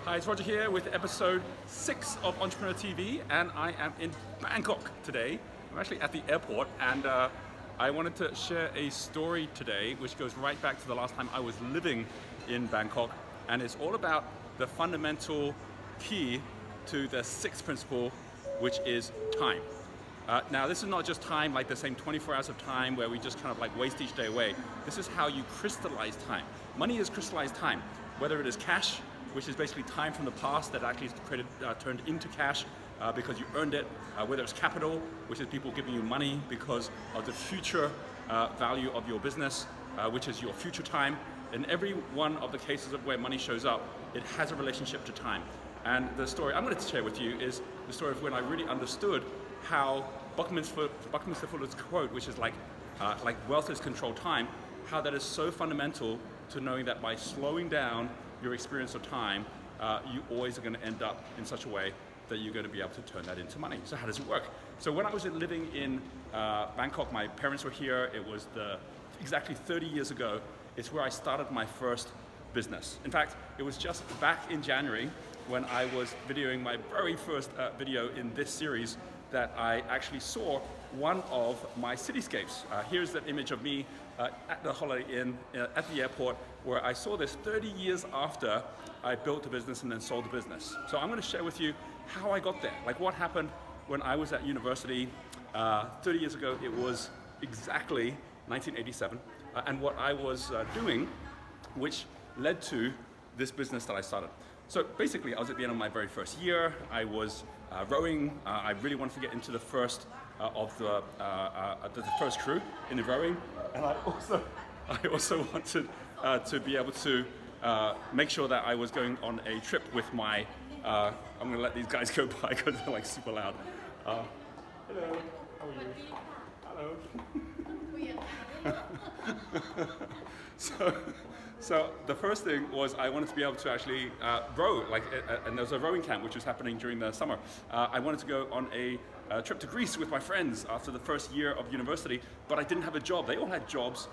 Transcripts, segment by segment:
Hi, it's Roger here with episode 6 of Entrepreneur TV, and I am in Bangkok today. I'm actually at the airport, and I wanted to share a story today which goes right back to the last time I was living in Bangkok, and it's all about the fundamental key to the sixth principle, which is time. Now, this is not just time like the same 24 hours of time where we just kind of like waste each day away. This is how you crystallize time. Money is crystallized time, whether it is cash, which is basically time from the past that actually is turned into cash because you earned it, whether it's capital, which is people giving you money because of the future value of your business, which is your future time. In every one of the cases of where money shows up, it has a relationship to time. And the story I'm going to share with you is the story of when I really understood how Buckminster Fuller's quote, which is like wealth is controlled time, how that is so fundamental to knowing that by slowing down your experience of time, you always are going to end up in such a way that you're going to be able to turn that into money. So how does it work? So when I was living in Bangkok, my parents were here. It was exactly 30 years ago. It's where I started my first business. In fact, it was just back in January when I was videoing my very first video in this series that I actually saw one of my cityscapes. Here's that image of me at the Holiday Inn at the airport, where I saw this 30 years after I built the business and then sold the business. So I'm going to share with you how I got there, like what happened when I was at university 30 years ago. It was exactly 1987, and what I was doing, which led to this business that I started. So basically, I was at the end of my very first year. I was rowing. I really wanted to get into the first of the first crew in the rowing, and I also wanted to be able to make sure that I was going on a trip with my. I'm going to let these guys go by because they're like super loud. Hello, how are you? Hello. So the first thing was I wanted to be able to actually row, and there was a rowing camp which was happening during the summer. I wanted to go on a trip to Greece with my friends after the first year of university, but I didn't have a job. They all had jobs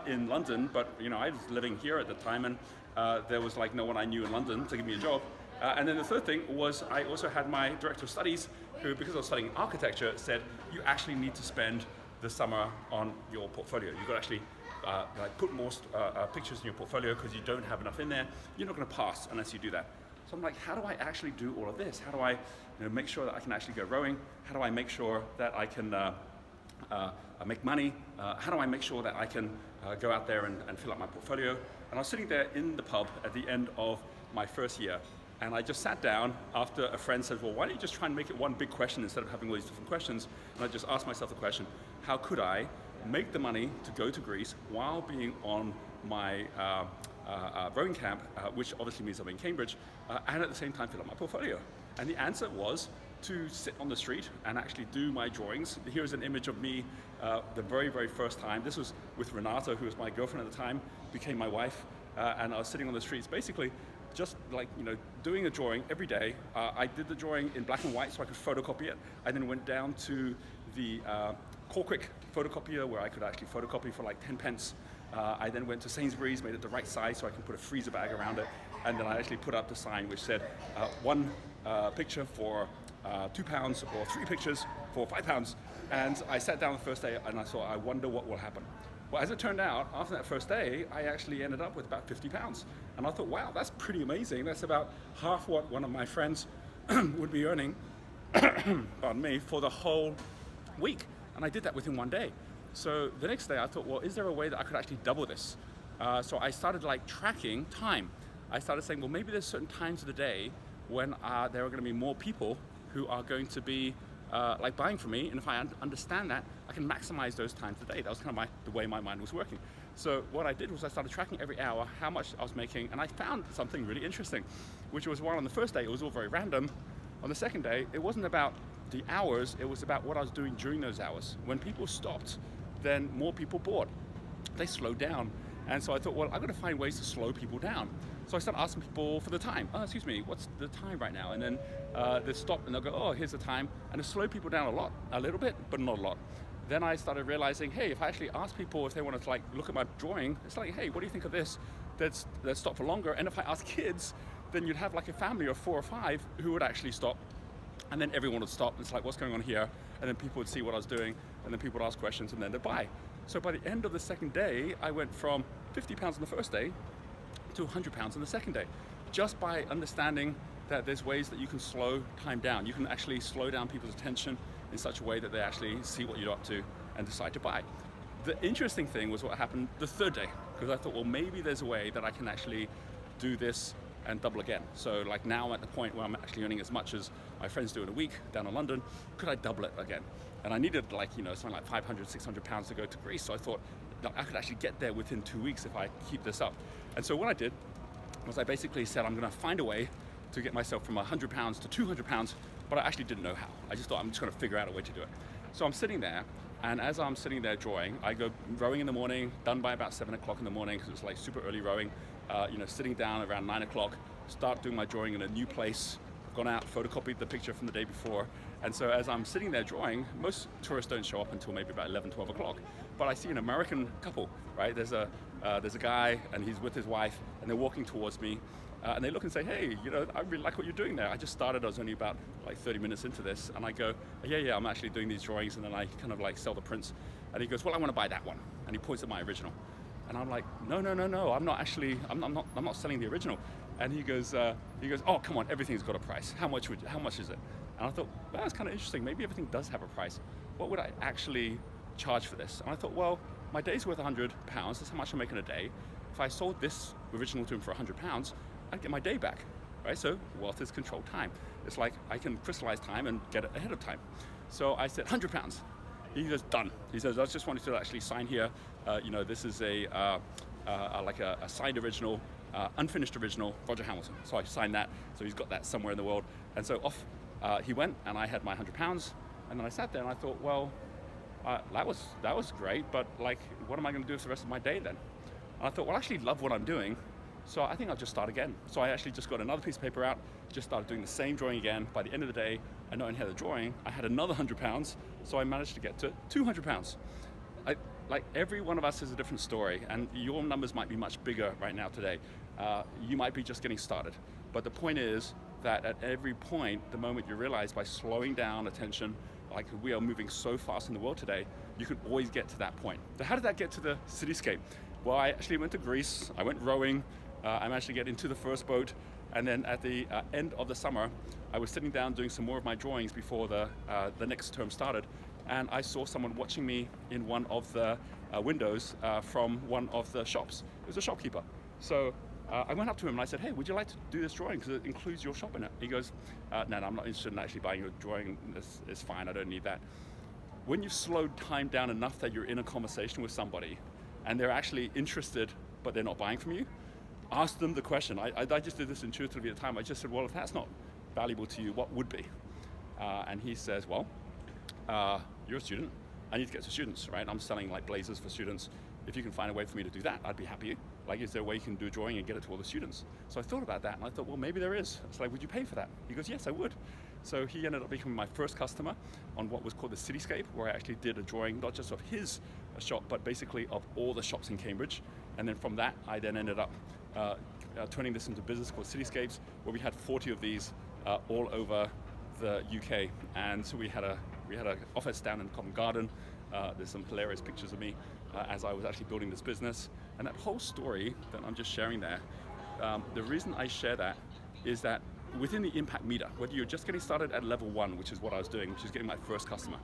in London, but I was living here at the time, and there was like no one I knew in London to give me a job. And then the third thing was I also had my director of studies, who, because I was studying architecture, said you actually need to spend the summer on your portfolio. You've got to actually put more pictures in your portfolio because you don't have enough in there. You're not going to pass unless you do that. So I'm like, how do I actually do all of this? How do I make sure that I can actually go rowing? How do I make sure that I can make money? How do I make sure that I can go out there and fill up my portfolio? And I was sitting there in the pub at the end of my first year, and I just sat down after a friend said, well, why don't you just try and make it one big question instead of having all these different questions? And I just asked myself the question, how could I make the money to go to Greece while being on my rowing camp, which obviously means I'm in Cambridge, and at the same time fill up my portfolio? And the answer was to sit on the street and actually do my drawings. Here's an image of me the very, very first time. This was with Renata, who was my girlfriend at the time, became my wife, and I was sitting on the streets, basically just doing a drawing every day. I did the drawing in black and white so I could photocopy it. I then went down to the Quick photocopier where I could actually photocopy for like 10 pence. I then went to Sainsbury's, made it the right size so I can put a freezer bag around it, and then I actually put up the sign which said one picture for £2 or 3 pictures for £5. And I sat down the first day and I thought, I wonder what will happen. Well, as it turned out, after that first day, I actually ended up with about £50. And I thought, wow, that's pretty amazing. That's about half what one of my friends would be earning, pardon me, for the whole week. And I did that within one day. So the next day I thought, well, is there a way that I could actually double this? So I started tracking time. I started saying, well, maybe there's certain times of the day when there are going to be more people who are going to be buying from me, and if I understand that, I can maximize those times a day. That was kind of the way my mind was working. So what I did was I started tracking every hour how much I was making, and I found something really interesting, which was while on the first day it was all very random. On the second day, it wasn't about the hours, it was about what I was doing during those hours. When people stopped, then more people bought. They slowed down. And so I thought, well, I've got to find ways to slow people down. So I started asking people for the time. Oh, excuse me, what's the time right now? And then they stop and they'll go, oh, here's the time. And it slowed people down a little bit, but not a lot. Then I started realizing, hey, if I actually ask people if they want to look at my drawing, it's like, hey, what do you think of this? Let's stop for longer. And if I ask kids, then you'd have like a family of 4 or 5 who would actually stop, and then everyone would stop. It's like, what's going on here? And then people would see what I was doing, and then people would ask questions, and then they'd buy. So by the end of the second day, I went from 50 pounds on the first day to 100 pounds on the second day, just by understanding that there's ways that you can slow time down. You can actually slow down people's attention in such a way that they actually see what you're up to and decide to buy. The interesting thing was what happened the third day, because I thought, well, maybe there's a way that I can actually do this and double again. So like now I'm at the point where I'm actually earning as much as my friends do in a week down in London. Could I double it again? And I needed like, something like 500, 600 pounds to go to Greece. So I thought that I could actually get there within 2 weeks if I keep this up. And so what I did was I basically said, I'm gonna find a way to get myself from 100 pounds to 200 pounds, but I actually didn't know how. I just thought I'm just gonna figure out a way to do it. So I'm sitting there, and as I'm sitting there drawing, I go rowing in the morning, done by about 7 o'clock in the morning, because it's like super early rowing, sitting down around 9 o'clock, start doing my drawing in a new place, gone out, photocopied the picture from the day before. And so as I'm sitting there drawing, most tourists don't show up until maybe about 11, 12 o'clock. But I see an American couple, right? There's a guy, and he's with his wife, and they're walking towards me. And they look and say, hey, I really like what you're doing there. I just started, I was only about like 30 minutes into this. And I go, yeah, I'm actually doing these drawings. And then I kind of like sell the prints. And he goes, well, I want to buy that one. And he points at my original. And I'm like, no, I'm not selling the original. And he goes, oh, come on, everything's got a price. How much is it? And I thought, well, that's kind of interesting. Maybe everything does have a price. What would I actually charge for this? And I thought, well, my day's worth 100 pounds. That's how much I'm making a day. If I sold this original to him for 100 pounds, I'd get my day back, right? So wealth is controlled time. It's like I can crystallize time and get it ahead of time. So I said 100 pounds. He goes, done. He says, I just wanted to actually sign here. This is a signed original, unfinished original, Roger Hamilton. So I signed that. So he's got that somewhere in the world. And so off he went, and I had my 100 pounds. And then I sat there and I thought, well, that was great, but like, what am I going to do for the rest of my day then? And I thought, well, I actually love what I'm doing. So I think I'll just start again. So I actually just got another piece of paper out, just started doing the same drawing again. By the end of the day, I not only had the drawing, I had another 100 pounds, so I managed to get to 200 pounds. Like every one of us has a different story, and your numbers might be much bigger right now today. You might be just getting started. But the point is that at every point, the moment you realize by slowing down attention, like we are moving so fast in the world today, you can always get to that point. So how did that get to the cityscape? Well, I actually went to Greece, I went rowing, I managed to get into the first boat, and then at the end of the summer, I was sitting down doing some more of my drawings before the next term started, and I saw someone watching me in one of the windows from one of the shops. It was a shopkeeper. So I went up to him and I said, hey, would you like to do this drawing because it includes your shop in it? He goes, no, I'm not interested in actually buying your drawing. It's fine, I don't need that. When you've slowed time down enough that you're in a conversation with somebody and they're actually interested but they're not buying from you, ask them the question. I just did this intuitively at the time. I just said, well, if that's not valuable to you, what would be? And he says, well, you're a student. I need to get to students, right? I'm selling like blazers for students. If you can find a way for me to do that, I'd be happy. Like, is there a way you can do a drawing and get it to all the students? So I thought about that and I thought, well, maybe there is. It's like, would you pay for that? He goes, yes, I would. So he ended up becoming my first customer on what was called the Cityscape, where I actually did a drawing, not just of his shop, but basically of all the shops in Cambridge. And then from that, I then ended up turning this into a business called Cityscapes, where we had 40 of these all over the UK. And so we had an office down in Covent Garden. There's some hilarious pictures of me as I was actually building this business. And that whole story that I'm just sharing there, the reason I share that is that within the impact meter, whether you're just getting started at level 1, which is what I was doing, which is getting my first customer,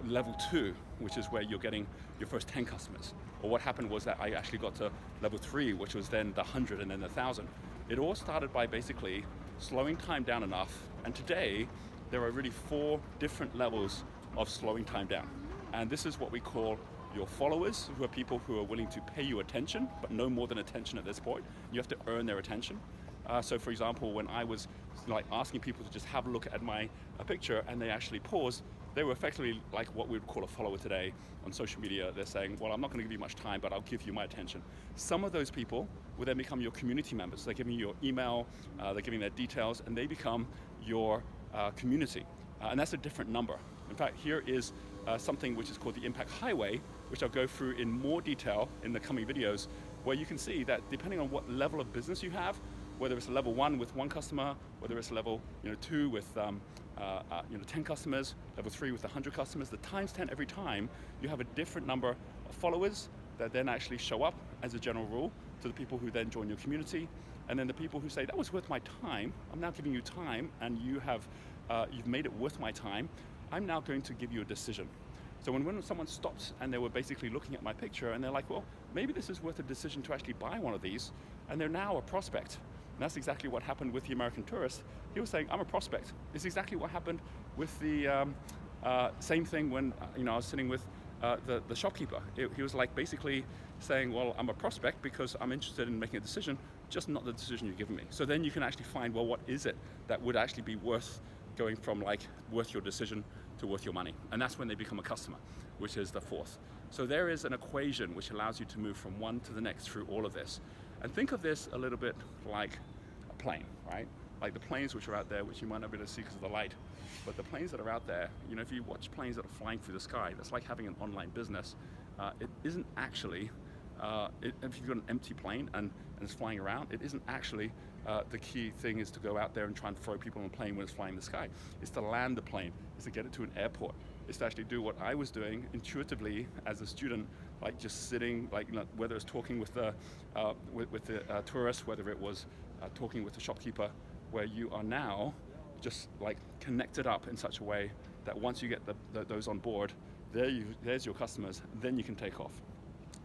level 2, which is where you're getting your first 10 customers, or what happened was that I actually got to level 3, which was then the 100 and then the 1,000. It all started by basically slowing time down enough, and today there are really 4 different levels of slowing time down. And this is what we call your followers, who are people who are willing to pay you attention, but no more than attention at this point. You have to earn their attention. So for example, when I was like asking people to just have a look at my picture and they actually pause, they were effectively like what we would call a follower today on social media. They're saying, well, I'm not going to give you much time, but I'll give you my attention. Some of those people will then become your community members. They're giving you your email, they're giving their details, and they become your community. And that's a different number. In fact, here is something which is called the Impact Highway, which I'll go through in more detail in the coming videos, where you can see that depending on what level of business you have, whether it's a level 1 with 1 customer, whether it's a level 2 with 10 customers, level 3 with 100 customers, the times 10 every time, you have a different number of followers that then actually show up as a general rule to the people who then join your community, and then the people who say, that was worth my time, I'm now giving you time, and you've made it worth my time, I'm now going to give you a decision. So when someone stops and they were basically looking at my picture and they're like, well, maybe this is worth a decision to actually buy one of these, and they're now a prospect. And that's exactly what happened with the American tourist. He was saying, I'm a prospect. It's exactly what happened with the same thing when I was sitting with the shopkeeper. He was like basically saying, well, I'm a prospect because I'm interested in making a decision, just not the decision you're giving me. So then you can actually find, well, what is it that would actually be worth going from like worth your decision to worth your money? And that's when they become a customer, which is the fourth. So there is an equation which allows you to move from one to the next through all of this. And think of this a little bit like a plane, right? Like the planes which are out there, which you might not be able to see because of the light, but the planes that are out there, if you watch planes that are flying through the sky, that's like having an online business. It isn't actually, if you've got an empty plane and it's flying around, it isn't actually the key thing is to go out there and try and throw people on a plane when it's flying in the sky. It's to land the plane, it's to get it to an airport. It's to actually do what I was doing intuitively as a student, like just sitting, like whether it's talking with the tourist, whether it was talking with the shopkeeper, where you are now just like connected up in such a way that once you get those on board, there's your customers, then you can take off.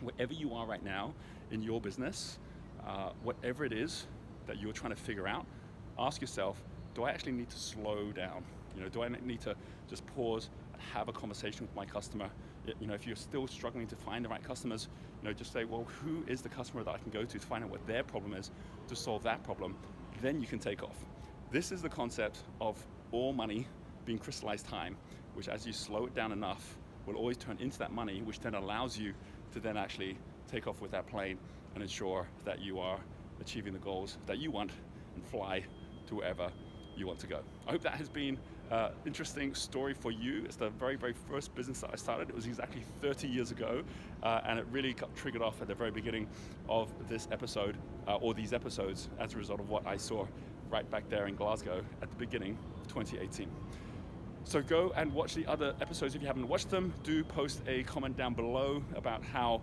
Wherever you are right now in your business, whatever it is that you're trying to figure out, ask yourself, do I actually need to slow down? Do I need to just pause and have a conversation with my customer? If you're still struggling to find the right customers, just say, well, who is the customer that I can go to find out what their problem is, to solve that problem? Then you can take off. This is the concept of all money being crystallized time, which as you slow it down enough, will always turn into that money, which then allows you to then actually take off with that plane and ensure that you are achieving the goals that you want and fly to wherever you want to go. I hope that has been an interesting story for you. It's the very, very first business that I started. It was exactly 30 years ago, and it really got triggered off at the very beginning of this episode, or these episodes, as a result of what I saw right back there in Glasgow at the beginning of 2018. So go and watch the other episodes if you haven't watched them. Do post a comment down below about how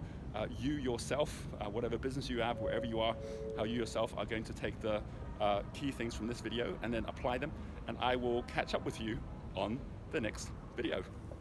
you yourself, whatever business you have, wherever you are, how you yourself are going to take the key things from this video and then apply them. And I will catch up with you on the next video.